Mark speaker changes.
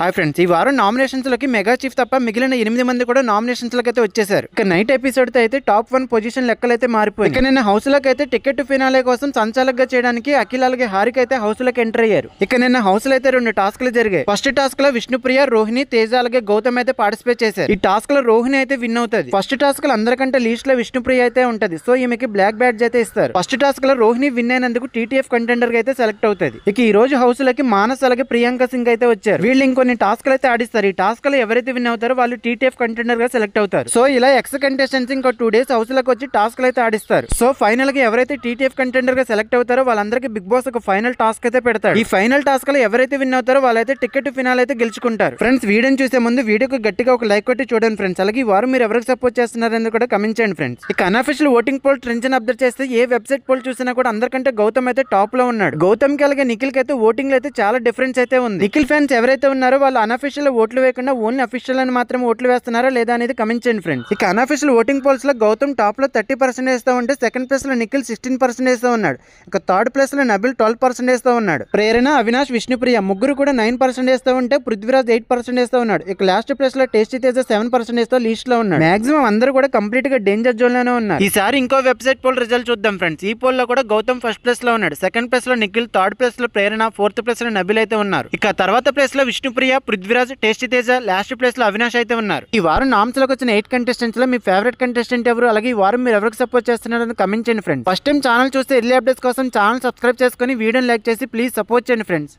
Speaker 1: Hi friends, ఈ వారం nominations లోకి మెగా చీఫ్ తప్ప మిగిలిన 8 మంది కూడా నామినేషన్స్ లోకి అయితే వచ్చేసారు. ఇక నైట్ ఎపిసోడ్ తో అయితే టాప్ 1 పొజిషన్ లెక్కలైతే మారిపోయి ఇక నిన్న హౌస్ లోకి అయితే టికెట్ ఫినాలే కోసం సంచాలకుగా చేయడానికి అఖిల్ అలాగే హారిక అయితే హౌస్ లోకి ఎంటర్ అయ్యారు. ఇక నిన్న హౌస్ లో అయితే 2 టాస్క్లు జరిగాయి. ఫస్ట్ టాస్క్ లో విష్ణుప్రియ, రోహిణి, తేజ అలాగే గౌతమ్ అయితే పార్టిసిపేట్ చేశారు. ఈ టాస్క్ లో రోహిణి అయితే విన్ అవుతుంది. ఫస్ట్ టాస్క్ లో అందరికంటే లీస్ట్ లో విష్ణుప్రియ అయితే ఉంటది. సో ఈమెకి బ్లాక్ బ్యాడ్జ్ అయితే ఇస్తారు. ఫస్ట్ టాస్క్ లో రోహిణి విన్ అయినందుకు టీటీఎఫ్ కంటెండర్ గా అయితే సెలెక్ట్ అవుతుంది. ఇక ఈ రోజు హౌస్ లోకి మానస్ అలాగే ప్రియాంక సింగ్ అయితే వచ్చారు. వీళ్ళు ఇంకొన్ని టాస్క్లు అయితే ఆడిస్తారు. ఈ టాస్క్ లో ఎవరైతే విన్ అవుతారో వాళ్ళు టీటీఎఫ్ కంటెండర్ గా సెలెక్ట్ అవుతారు. సో ఇలా ఎక్స్ కంటెస్టెంట్స్ ఇంకో 2 డేస్ హౌస్ లోకి వచ్చి టాస్క్లు అయితే ఆడిస్తారు. సో ఫైనల్ గా ఎవరైతే టీటీఎఫ్ కంటెండర్ గా సెలెక్ట్ అవుతారో వాళ్ళందరికీ బిగ్ బాస్ ఒక ఫైనల్ టాస్క్ అయితే పెడతారు. ఈ ఫైనల్ టాస్క్ లో ఎవరైతే విన్ అవుతారో వాళ్ళైతే టికెట్ ఫినాల్ అయితే గెలుచుకుంటారు. ఫ్రెండ్స్, వీడియోని చూసే ముందు వీడియోకి గట్టిగా ఒక లైక్ కొట్టి చూడండి ఫ్రెండ్స్. అలాగే ఈ వారం మీరు ఎవరికి సపోర్ట్ చేస్తున్నారని కూడా కమెంట్ చేయండి ఫ్రెండ్స్. ఇక అన్అఫిషియల్ ఓటింగ్ పోల్ ట్రెండ్స్ ని అబ్జర్వ్ చేస్తే ఏ వెబ్సైట్ పోల్ చూసినా కూడా అందరికంటే గౌతమ్ అయితే టాప్ లో ఉన్నాడు. గౌతమ్ కి అలాగే నిఖిల్ కి అయితే ఓటింగ్ లో అయితే చాలా డిఫరెన్స్ అయితే ఉంది. నిఖిల్ ఫ్యాన్స్ ఎవరైతే ఉన్నారో వాళ్ళు అన్అఫిషియల్ ఓట్లు వేయకుండా ఓన్లీ అఫీషియల్ అని మాత్రం ఓట్లు వేస్తున్నారా లేదా అనేది కమెంట్ చేయండి ఫ్రెండ్స్. ఇక అన్అఫిషియల్ ఓటింగ్ పోల్స్ లో గౌతమ్ టాప్ లో 30% వేస్తూ ఉంటే సెకండ్ ప్లేస్ లో నిఖిల్ 16% వేస్తూ ఉన్నాడు. ఇక థర్డ్ ప్లేస్ లో నబిల్ 12% వేస్తూ ఉన్నాడు. ప్రేరణ, అవినాష్, విష్ణుప్రియ ముగ్గురు కూడా 9% వేస్తూ ఉంటే పృథ్వీరాజ్ 8% వేస్తూ ఉన్నాడు. ఇక లాస్ట్ ప్లేస్ లో టేస్టీ తేజ 7% వేస్తూ లీస్ట్ లో ఉన్నాడు. మాక్సిమం అందరూ కూడా కంప్లీట్ గా డేంజర్ జోన్ లోనే ఉన్నారు. ఈసారి ఇంకో వెబ్సైట్ పోల్ రిజల్ట్ చూద్దాం ఫ్రెండ్స్. ఈ పోల్ లో కూడా గౌతమ్ ఫస్ట్ ప్లేస్ లో ఉన్నాడు. సెకండ్ ప్లేస్ లో నిఖిల్, థర్డ్ ప్లేస్ లో ప్రేరణ, ఫోర్త్ ప్లేస్ లో నబిల్ అయితే ఉన్నారు. ఇక తర్వాత ప్లేస్ లో Vishnupriya, Prithviraj, tasty Teja, last place లో అవినాష్ అయితే ఉన్నారు. ఈ వారం నామ్స్ లోకి వచ్చిన 8 కంటెస్టెంట్స్ లో మీ ఫేవరెట్ కంటెస్టెంట్ ఎవరు, అలాగే ఈ వారం మీరు ఎవరికి సపోర్ట్ చేస్తున్నారని కమెంట్ చేయండి ఫ్రెండ్స్. ఫస్ట్ టైం ఛానల్ చూస్తే ఎర్లీ అప్డేట్స్ కోసం ఛానల్ సబ్స్క్రైబ్ చేసుకుని వీడియోని లైక్ చేసి ప్లీజ్ సపోర్ట్ చేయండి ఫ్రెండ్స్.